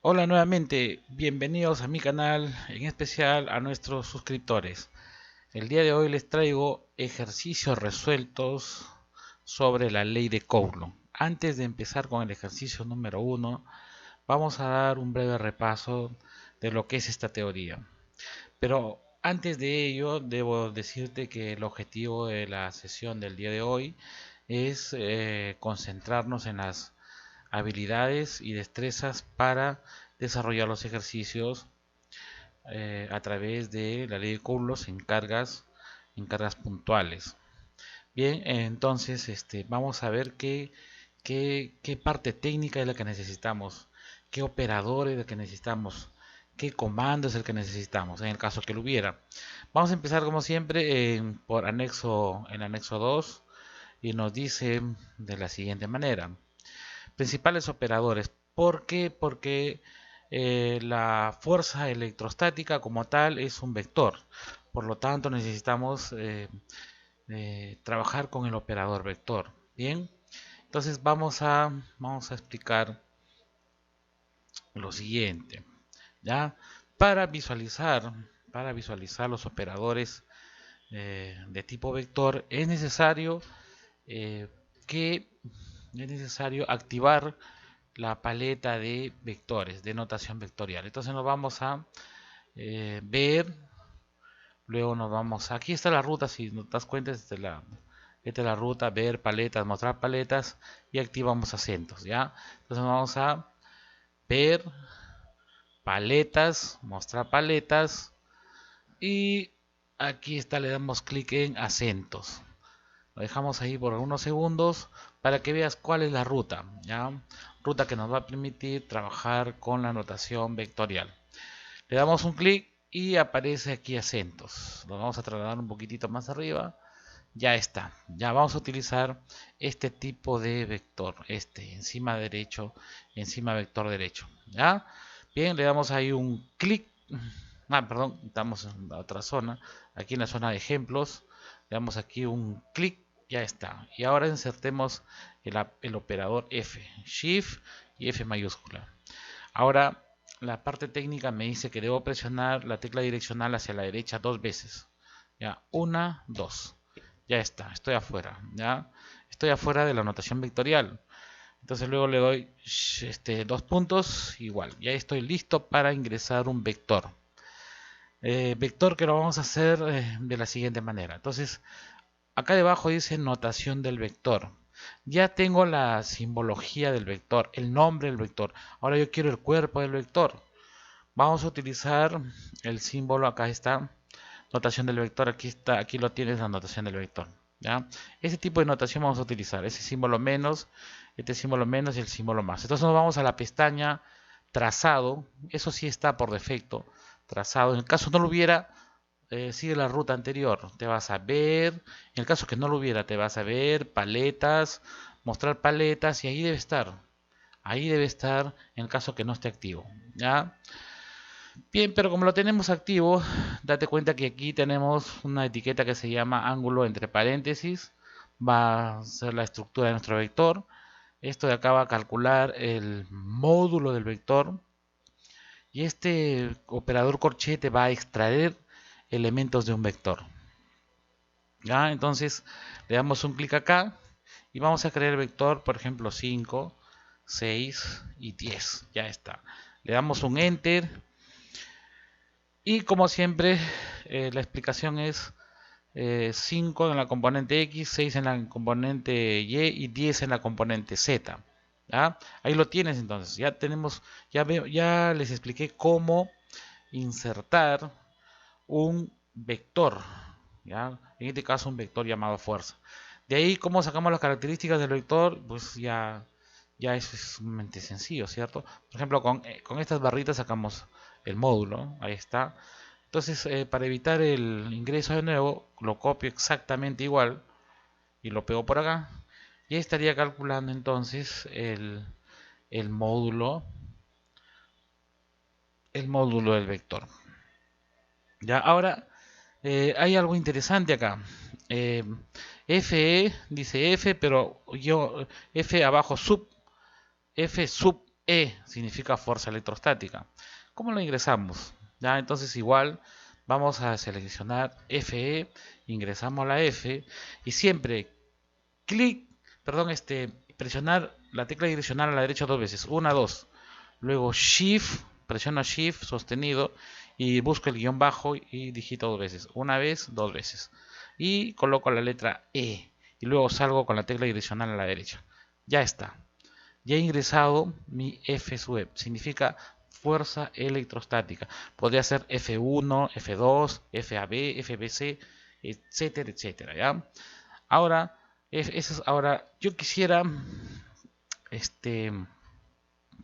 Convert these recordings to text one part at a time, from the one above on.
Hola nuevamente, bienvenidos a mi canal, en especial a nuestros suscriptores. El día de hoy les traigo ejercicios resueltos sobre la ley de Coulomb. Antes de empezar con el ejercicio número uno, vamos a dar un breve repaso de lo que es esta teoría. Pero antes de ello, debo decirte que el objetivo de la sesión del día de hoy es concentrarnos en las habilidades y destrezas para desarrollar los ejercicios a través de la ley de Coulomb en cargas puntuales. Bien, entonces vamos a ver qué parte técnica es la que necesitamos, qué operador es el que necesitamos, qué comando es el que necesitamos, en el caso que lo hubiera. Vamos a empezar como siempre por el anexo 2 y nos dice de la siguiente manera. Principales operadores. ¿Por qué? Porque la fuerza electrostática como tal es un vector. Por lo tanto, necesitamos trabajar con el operador vector. Bien, entonces vamos a explicar lo siguiente. ¿Ya? Para visualizar, para visualizar los operadores de tipo vector eh, que es necesario activar la paleta de vectores, de notación vectorial. Entonces nos vamos a ver, luego nos vamos, aquí está la ruta, si nos das cuenta, esta es la ruta, ver paletas, mostrar paletas y activamos acentos, ¿ya? Entonces vamos a ver paletas, mostrar paletas y aquí está, le damos clic en acentos. Lo dejamos ahí por algunos segundos para que veas cuál es la ruta, ¿ya? Ruta que nos va a permitir trabajar con la notación vectorial. Le damos un clic y aparece aquí acentos. Lo vamos a trasladar un poquitito más arriba. Ya está. Ya vamos a utilizar este tipo de vector. Encima derecho, encima vector derecho. ¿Ya? Bien, le damos ahí un clic. Perdón, estamos en la otra zona. Aquí en la zona de ejemplos. Le damos aquí un clic. Ya está. Y ahora insertemos el operador F. Shift y F mayúscula. Ahora, la parte técnica me dice que debo presionar la tecla direccional hacia la derecha dos veces. Ya, una, dos. Ya está, estoy afuera. Ya, estoy afuera de la notación vectorial. Entonces luego le doy dos puntos, igual. Ya estoy listo para ingresar un vector. Vector que lo vamos a hacer de la siguiente manera. Entonces, acá debajo dice notación del vector. Ya tengo la simbología del vector, el nombre del vector. Ahora yo quiero el cuerpo del vector. Vamos a utilizar el símbolo, acá está, notación del vector, aquí está, aquí lo tienes la notación del vector. ¿Ya? Ese tipo de notación vamos a utilizar, ese símbolo menos, este símbolo menos y el símbolo más. Entonces nos vamos a la pestaña trazado, eso sí está por defecto, trazado. En el caso no lo hubiera, sigue la ruta anterior, te vas a ver, en el caso que no lo hubiera, te vas a ver, paletas, mostrar paletas y ahí debe estar en el caso que no esté activo. ¿Ya? Bien, pero como lo tenemos activo, date cuenta que aquí tenemos una etiqueta que se llama ángulo entre paréntesis. Va a ser la estructura de nuestro vector. Esto de acá va a calcular el módulo del vector. Y este operador corchete va a extraer elementos de un vector. ¿Ya? Entonces le damos un clic acá y vamos a crear el vector, por ejemplo, 5, 6 y 10. Ya está. Le damos un enter. Y como siempre, la explicación es 5 en la componente X, 6 en la componente Y 10 en la componente Z. ¿Ya? Ahí lo tienes entonces. Ya tenemos, ya les expliqué cómo insertar un vector. ¿Ya? En este caso un vector llamado fuerza. De ahí cómo sacamos las características del vector, pues ya eso es sumamente sencillo, ¿cierto? Por ejemplo, con estas barritas sacamos el módulo, ahí está. Entonces, para evitar el ingreso de nuevo, lo copio exactamente igual y lo pego por acá. Y ahí estaría calculando entonces el módulo, el módulo del vector. Ya, ahora hay algo interesante acá. Eh, FE dice F, pero yo F abajo sub, F sub E significa fuerza electrostática. ¿Cómo lo ingresamos? Ya, entonces igual vamos a seleccionar FE, ingresamos la F y siempre clic, perdón, presionar la tecla direccional a la derecha dos veces, una, dos, luego Shift, presiono Shift sostenido y busco el guión bajo y digito dos veces, una vez, dos veces y coloco la letra E y luego salgo con la tecla direccional a la derecha. Ya está. Ya he ingresado mi F sub E, significa fuerza electrostática. Podría ser F1, F2, FAB, FBC, etcétera, etcétera, ¿ya? Ahora, ahora yo quisiera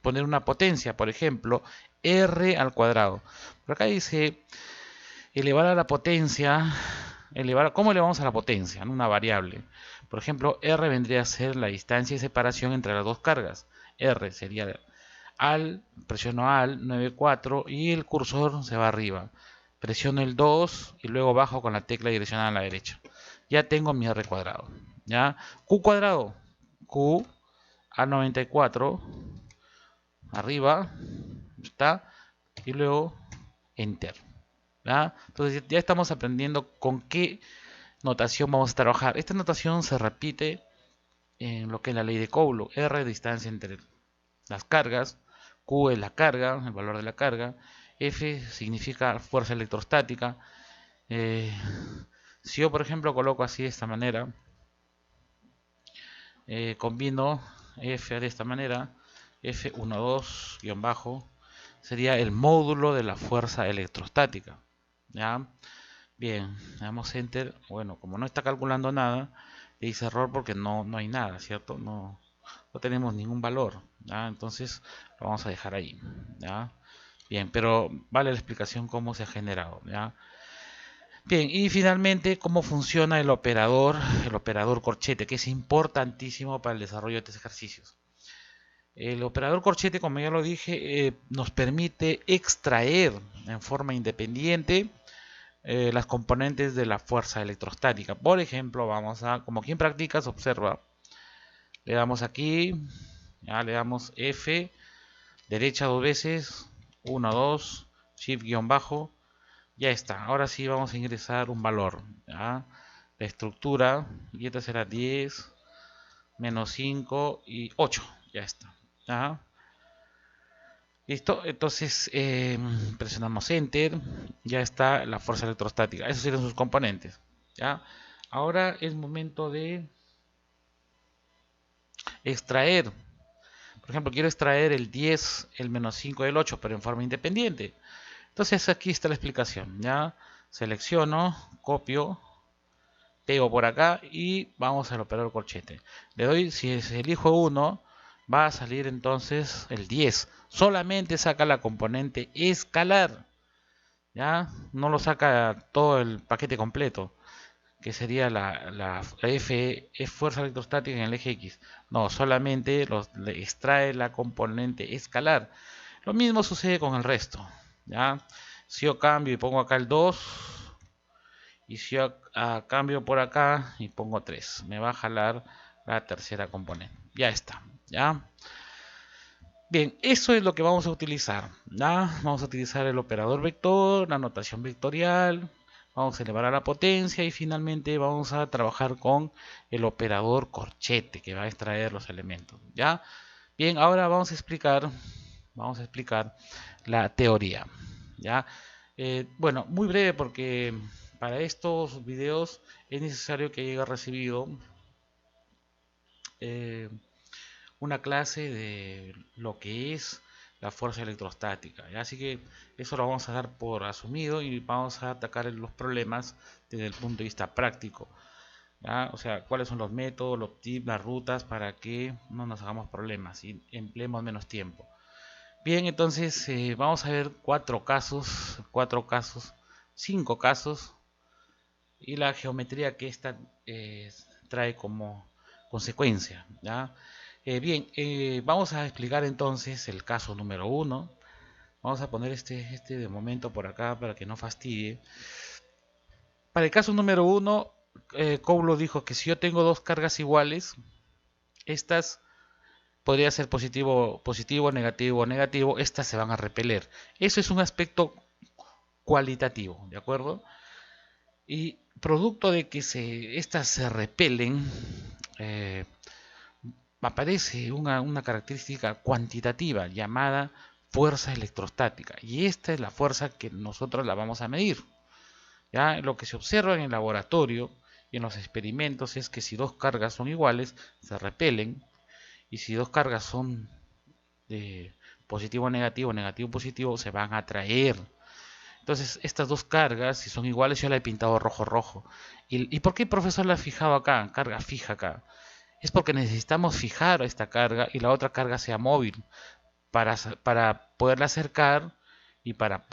poner una potencia, por ejemplo, R al cuadrado. Por acá dice elevar a la potencia, ¿cómo elevamos a la potencia? En una variable. Por ejemplo, R vendría a ser la distancia de separación entre las dos cargas. R sería presiono al 9,4 y el cursor se va arriba. Presiono el 2 y luego bajo con la tecla direccional a la derecha. Ya tengo mi R cuadrado. ¿Ya? Q cuadrado. Q a 94 arriba está y luego enter. ¿Ya? Entonces ya estamos aprendiendo con qué notación vamos a trabajar. Esta notación se repite en lo que es la ley de Coulomb. R distancia entre las cargas, Q es la carga, el valor de la carga, F significa fuerza electrostática. Si yo por ejemplo coloco así de esta manera, combino F de esta manera, F12 guión bajo, sería el módulo de la fuerza electrostática. ¿Ya? Bien, le damos enter. Bueno, como no está calculando nada, le dice error porque no hay nada, ¿cierto? No tenemos ningún valor, ¿ya? Entonces lo vamos a dejar ahí, ¿ya? Bien, pero vale la explicación cómo se ha generado, ¿ya? Bien, y finalmente cómo funciona el operador corchete, que es importantísimo para el desarrollo de estos ejercicios. El operador corchete, como ya lo dije, nos permite extraer en forma independiente las componentes de la fuerza electrostática. Por ejemplo, vamos a, como quien practica, se observa, le damos aquí, ya le damos F, derecha dos veces, 1, 2, shift guión bajo, ya está. Ahora sí vamos a ingresar un valor, ¿ya? La estructura, y esta será 10, menos 5 y 8, ya está, ¿ya? Listo, entonces presionamos Enter, ya está la fuerza electrostática. Esos serían sus componentes, ¿ya? Ahora es momento de extraer. Por ejemplo, quiero extraer el 10, el menos 5 y el 8, pero en forma independiente. Entonces aquí está la explicación, ¿ya? Selecciono, copio, pego por acá y vamos al operador corchete. Le doy, si elijo 1, va a salir entonces el 10. Solamente saca la componente escalar, ¿ya? No lo saca todo el paquete completo, que sería la F, fuerza electrostática en el eje X. No, solamente le extrae la componente escalar. Lo mismo sucede con el resto, ¿ya? Si yo cambio y pongo acá el 2, y si yo cambio por acá y pongo 3, me va a jalar la tercera componente. Ya está, ¿ya? Bien, eso es lo que vamos a utilizar, ¿ya? Vamos a utilizar el operador vector, la notación vectorial, vamos a elevar a la potencia y finalmente vamos a trabajar con el operador corchete que va a extraer los elementos, ¿ya? Bien, ahora vamos a explicar la teoría, ¿ya? Bueno, muy breve porque para estos videos es necesario que haya recibido eh, una clase de lo que es la fuerza electrostática, ¿ya? Así que eso lo vamos a dar por asumido y vamos a atacar los problemas desde el punto de vista práctico, ¿ya? O sea, cuáles son los métodos, los tips, las rutas para que no nos hagamos problemas y empleemos menos tiempo. Bien, entonces vamos a ver cuatro casos, cinco casos y la geometría que esta trae como consecuencia, ¿ya? Bien, vamos a explicar entonces el caso número uno. Vamos a poner este de momento por acá para que no fastidie. Para el caso número uno, Coulomb dijo que si yo tengo dos cargas iguales, estas podría ser positivo, positivo, negativo, negativo, estas se van a repeler. Eso es un aspecto cualitativo, ¿de acuerdo? Y producto de que estas se repelen, eh, aparece una característica cuantitativa llamada fuerza electrostática. Y esta es la fuerza que nosotros la vamos a medir. ¿Ya? Lo que se observa en el laboratorio y en los experimentos es que si dos cargas son iguales, se repelen. Y si dos cargas son de positivo negativo, negativo positivo, se van a atraer. Entonces, estas dos cargas, si son iguales, yo la he pintado rojo rojo. ¿Y por qué el profesor la ha fijado acá? Carga fija acá. Es porque necesitamos fijar esta carga y la otra carga sea móvil para poderla acercar y para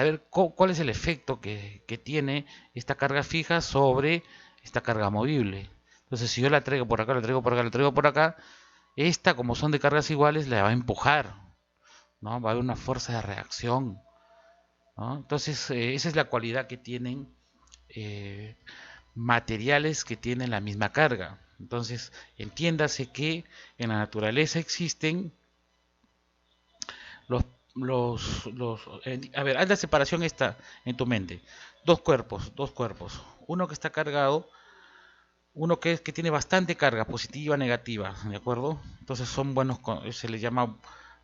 ver cuál es el efecto que tiene esta carga fija sobre esta carga movible. Entonces, si yo la traigo por acá, la traigo por acá, la traigo por acá, esta, como son de cargas iguales, la va a empujar, ¿no? Va a haber una fuerza de reacción, ¿no? Entonces, esa es la cualidad que tienen eh, materiales que tienen la misma carga. Entonces, entiéndase que en la naturaleza existen los, a ver, haz la separación esta en tu mente. Dos cuerpos. Uno que está cargado, uno que tiene bastante carga, positiva, negativa, ¿de acuerdo? Entonces son buenos, se les llama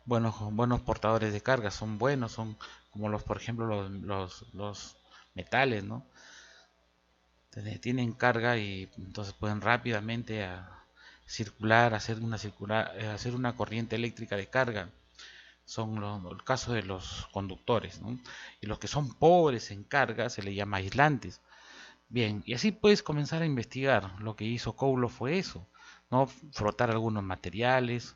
buenos portadores de carga, son buenos, son como los, por ejemplo, los metales, ¿no? Tienen carga y entonces pueden rápidamente circular, hacer una corriente eléctrica de carga. Son el caso de los conductores, ¿no? Y los que son pobres en carga se les llama aislantes. Bien, y así puedes comenzar a investigar. Lo que hizo Coulomb fue eso, ¿no? Frotar algunos materiales,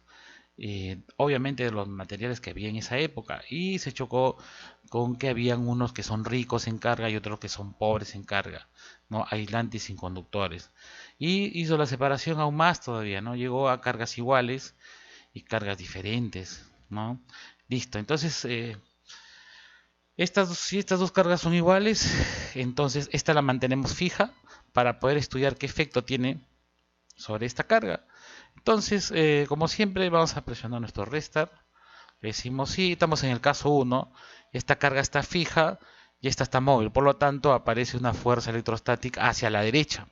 obviamente de los materiales que había en esa época, y se chocó con que habían unos que son ricos en carga y otros que son pobres en carga, ¿no? Aislantes sin conductores. Y hizo la separación aún más todavía, ¿no? Llegó a cargas iguales y cargas diferentes, ¿no? Listo, entonces si estas dos cargas son iguales, entonces esta la mantenemos fija para poder estudiar qué efecto tiene sobre esta carga. Entonces, como siempre, vamos a presionar nuestro restart. Le decimos sí, estamos en el caso 1. Esta carga está fija y esta está móvil. Por lo tanto, aparece una fuerza electrostática hacia la derecha.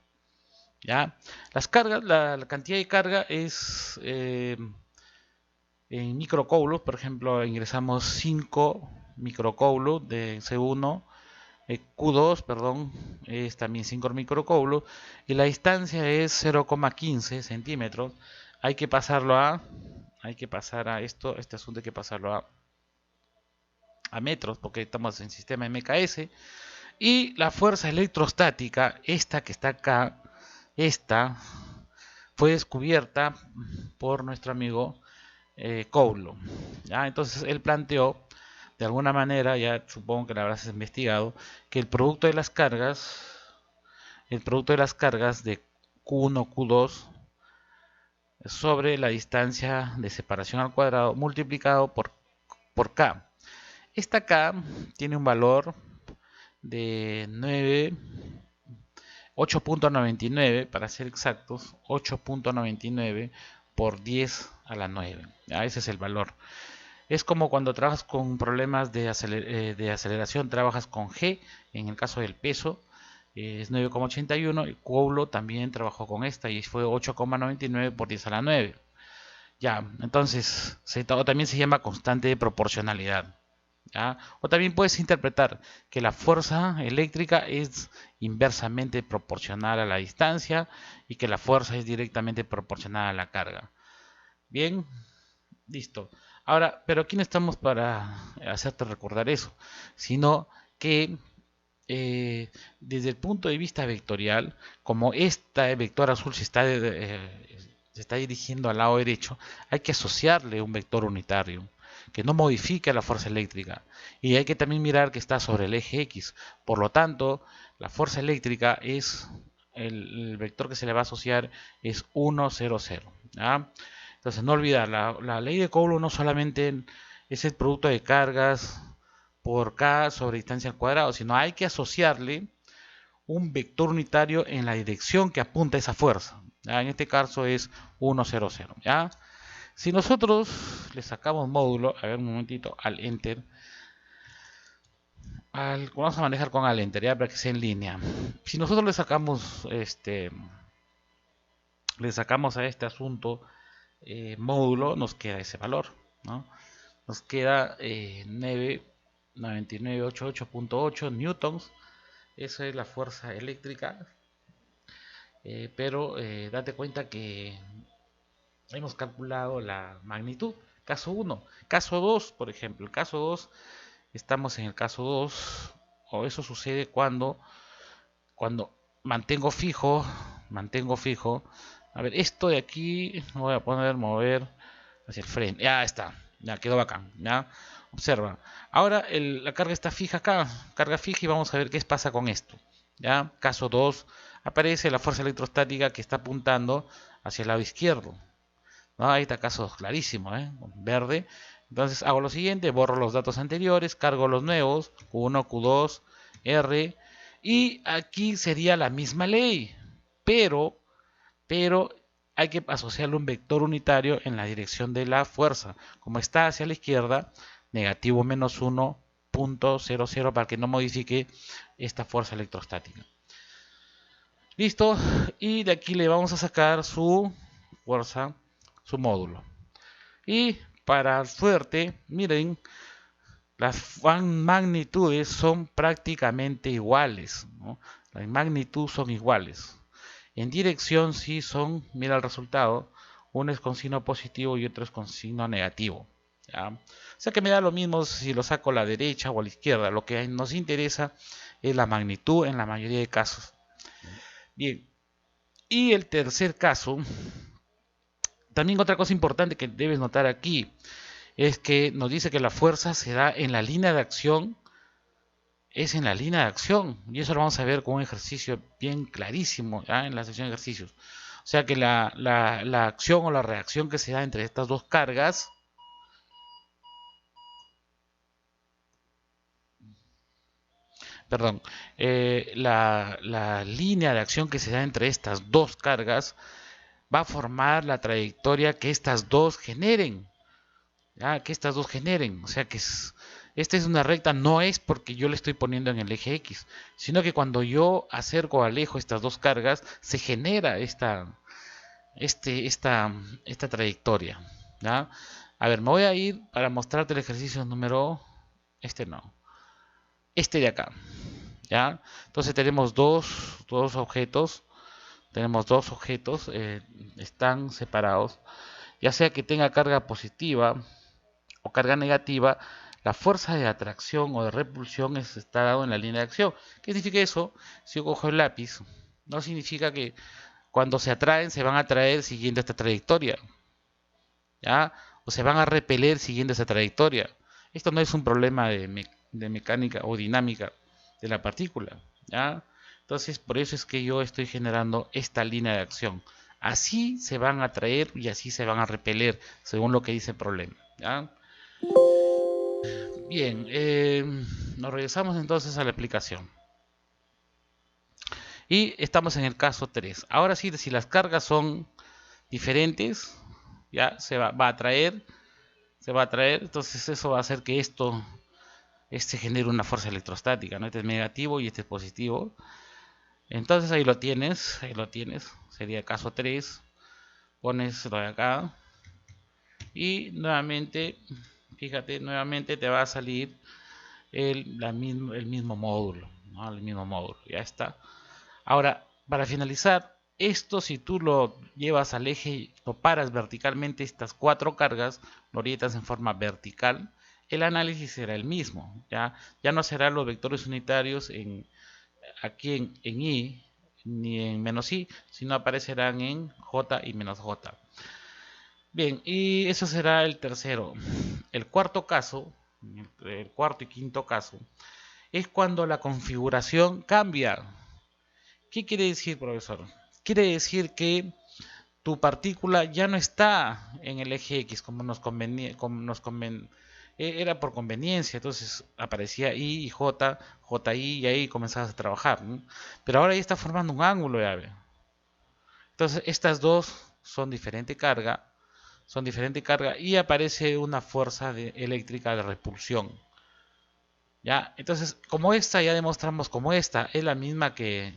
¿Ya? Las cargas, la cantidad de carga es en microcoulombs. Por ejemplo, ingresamos 5 microcoulombs de C1. Q2, perdón, es también 5 microcoulombs y la distancia es 0,15 centímetros. Hay que pasarlo hay que pasar a este asunto hay que pasarlo a metros porque estamos en sistema MKS. Y la fuerza electrostática, esta que está acá, esta fue descubierta por nuestro amigo Coulomb. ¿Ya? Entonces él planteó, de alguna manera, ya supongo que la habrás investigado, que el producto de las cargas de Q1, Q2 sobre la distancia de separación al cuadrado multiplicado por K. Esta K tiene un valor de 8.99, para ser exactos, 8.99 por 10 a la 9. Ese es el valor. Es como cuando trabajas con problemas de aceleración, trabajas con G, en el caso del peso, es 9,81. El Coulomb también trabajó con esta y fue 8,99 por 10 a la 9. Ya, entonces, también se llama constante de proporcionalidad. ¿Ya? O también puedes interpretar que la fuerza eléctrica es inversamente proporcional a la distancia y que la fuerza es directamente proporcional a la carga. Bien, listo. Ahora, pero aquí no estamos para hacerte recordar eso, sino que desde el punto de vista vectorial, como esta vector azul se está dirigiendo al lado derecho, hay que asociarle un vector unitario que no modifique la fuerza eléctrica. Y hay que también mirar que está sobre el eje X. Por lo tanto, la fuerza eléctrica es el vector que se le va a asociar es 1, 0, 0. ¿Ya? Entonces, no olvidar, la ley de Coulomb no solamente es el producto de cargas por K sobre distancia al cuadrado, sino hay que asociarle un vector unitario en la dirección que apunta esa fuerza. ¿Ya? En este caso es 1, 0, 0. ¿Ya? Si nosotros le sacamos módulo, a ver un momentito, al enter, vamos a manejar con al enter ya para que sea en línea. Si nosotros le sacamos a este asunto módulo, nos queda ese valor, ¿no? Nos queda 9988.8 newtons. Esa es la fuerza eléctrica, pero date cuenta que hemos calculado la magnitud. Caso 1. Caso 2, por ejemplo. El caso 2, estamos en el caso 2, o eso sucede cuando mantengo fijo. A ver, esto de aquí, lo voy a mover hacia el frente. Ya está, ya quedó bacán. Ya, observa. Ahora la carga está fija acá, carga fija, y vamos a ver qué pasa con esto. Ya, caso 2, aparece la fuerza electrostática que está apuntando hacia el lado izquierdo. ¿No? Ahí está caso clarísimo, verde. Entonces hago lo siguiente, borro los datos anteriores, cargo los nuevos, Q1, Q2, R, y aquí sería la misma ley, pero hay que asociarle un vector unitario en la dirección de la fuerza. Como está hacia la izquierda, negativo menos 1.00 para que no modifique esta fuerza electrostática. Listo, y de aquí le vamos a sacar su fuerza, su módulo. Y para suerte, miren, las magnitudes son prácticamente iguales, ¿no? Las magnitudes son iguales. En dirección sí son, mira el resultado, uno es con signo positivo y otro es con signo negativo. ¿Ya? O sea que me da lo mismo si lo saco a la derecha o a la izquierda. Lo que nos interesa es la magnitud en la mayoría de casos. Bien, y el tercer caso, también otra cosa importante que debes notar aquí, es que nos dice que la fuerza se da en la línea de acción, es en la línea de acción, y eso lo vamos a ver con un ejercicio bien clarísimo, ¿ya? En la sección de ejercicios. O sea que la acción o la reacción que se da entre estas dos cargas, perdón, la línea de acción que se da entre estas dos cargas va a formar la trayectoria que estas dos generen. ¿Ya? Que estas dos generen. O sea que esta es una recta, no es porque yo le estoy poniendo en el eje X, sino que cuando yo acerco o alejo estas dos cargas, se genera esta trayectoria. ¿Ya? A ver, me voy a ir para mostrarte el ejercicio número, no, este de acá. ¿Ya? Entonces tenemos dos objetos, están separados, ya sea que tenga carga positiva o carga negativa, la fuerza de atracción o de repulsión está dado en la línea de acción. ¿Qué significa eso? Si yo cojo el lápiz, no significa que cuando se atraen se van a atraer siguiendo esta trayectoria, ¿ya? O se van a repeler siguiendo esa trayectoria. Esto no es un problema de mecánica o dinámica de la partícula, ¿ya? Entonces, por eso es que yo estoy generando esta línea de acción. Así se van a atraer y así se van a repeler, según lo que dice el problema, ¿ya? Bien, nos regresamos entonces a la aplicación. Y estamos en el caso 3. Ahora sí, si las cargas son diferentes, ya va a atraer, entonces eso va a hacer que este genere una fuerza electrostática, ¿no? Este es negativo y este es positivo. Entonces ahí lo tienes, sería caso 3, pones lo de acá y nuevamente, fíjate, nuevamente te va a salir el mismo módulo, ¿no? El mismo módulo, ya está. Ahora, para finalizar, esto si tú lo llevas al eje, lo paras verticalmente, estas cuatro cargas, lo orientas en forma vertical, el análisis será el mismo, ya no serán los vectores unitarios aquí en Y ni en menos Y, sino aparecerán en J y menos J. Bien, y eso será el tercero. El cuarto caso, el cuarto y quinto caso, es cuando la configuración cambia. ¿Qué quiere decir, profesor? Quiere decir que tu partícula ya no está en el eje X como era por conveniencia, entonces aparecía I y J, JI y ahí comenzabas a trabajar, ¿no? Pero ahora ya está formando un ángulo, ya ve. Entonces estas dos son diferente carga, son diferente carga y aparece una fuerza eléctrica de repulsión. ¿Ya? Entonces, como esta ya demostramos como esta es la misma que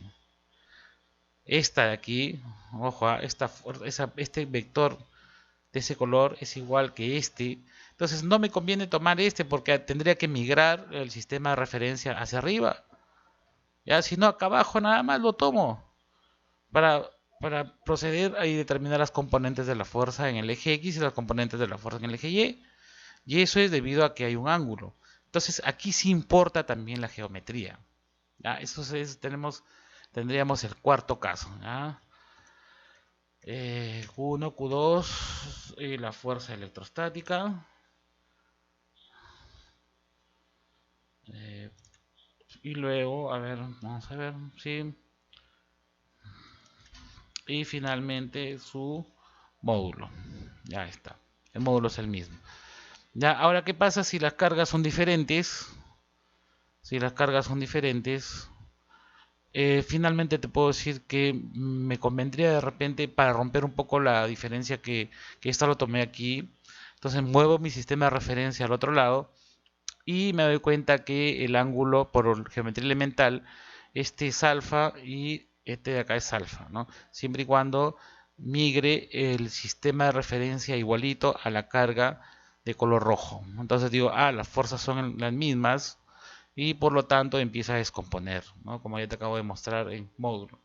esta de aquí, ojo, este vector de ese color es igual que este. Entonces no me conviene tomar este porque tendría que migrar el sistema de referencia hacia arriba. Ya, si no, acá abajo nada más lo tomo para, para proceder a determinar las componentes de la fuerza en el eje X y las componentes de la fuerza en el eje Y. Y eso es debido a que hay un ángulo. Entonces aquí sí importa también la geometría. ¿Ya? Eso tendríamos el cuarto caso. ¿Ya? Q1, Q2 y la fuerza electrostática. Y luego, a ver, vamos a ver, sí. Y finalmente su módulo. Ya está. El módulo es el mismo. Ya, ahora, ¿qué pasa si las cargas son diferentes? Si las cargas son diferentes, finalmente te puedo decir que me convendría de repente para romper un poco la diferencia que esta lo tomé aquí. Entonces muevo mi sistema de referencia al otro lado y me doy cuenta que el ángulo por geometría elemental, este es alfa y este de acá es alfa, ¿no? Siempre y cuando migre el sistema de referencia igualito a la carga de color rojo. Entonces digo, las fuerzas son las mismas y por lo tanto empieza a descomponer, ¿no? Como ya te acabo de mostrar en módulo.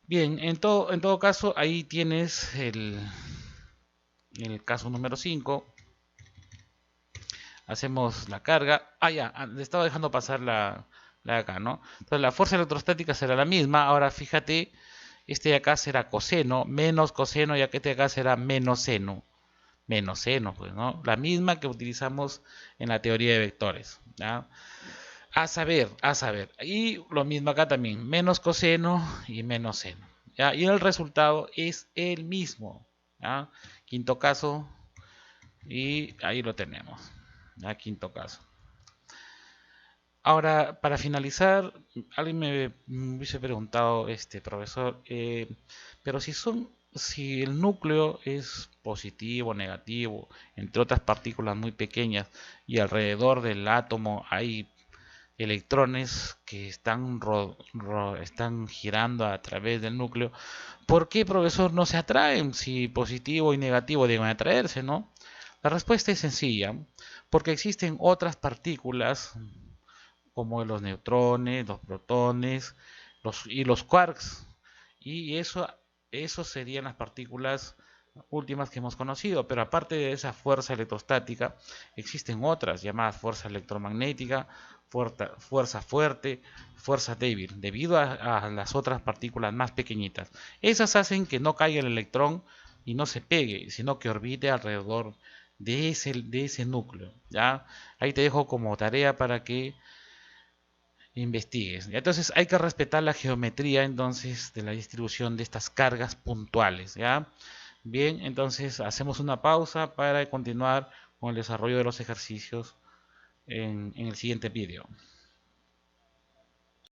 Bien, en todo caso, ahí tienes el caso número 5. Hacemos la carga. Ya, le estaba dejando pasar la de acá, ¿no? Entonces la fuerza electrostática será la misma. Ahora fíjate, este de acá será coseno, menos coseno, ya que este de acá será menos seno. Menos seno, pues, ¿no? La misma que utilizamos en la teoría de vectores, ¿ya? A saber, a saber. Y lo mismo acá también, menos coseno y menos seno, ¿ya? Y el resultado es el mismo, ¿ya? Quinto caso, y ahí lo tenemos, ¿ya? Quinto caso. Ahora, para finalizar, alguien me hubiese preguntado, profesor, pero si el núcleo es positivo, negativo, entre otras partículas muy pequeñas, y alrededor del átomo hay electrones que están girando a través del núcleo, ¿por qué, profesor, no se atraen si positivo y negativo deben atraerse, no? La respuesta es sencilla, porque existen otras partículas como los neutrones, los protones y los quarks. Y eso serían las partículas últimas que hemos conocido. Pero aparte de esa fuerza electrostática, existen otras llamadas fuerza electromagnética, fuerza fuerte, fuerza débil, debido a las otras partículas más pequeñitas. Esas hacen que no caiga el electrón y no se pegue, sino que orbite alrededor de ese núcleo. ¿Ya? Ahí te dejo como tarea para que investigues. Entonces hay que respetar la geometría entonces de la distribución de estas cargas puntuales, ¿ya? Bien, entonces hacemos una pausa para continuar con el desarrollo de los ejercicios en el siguiente vídeo.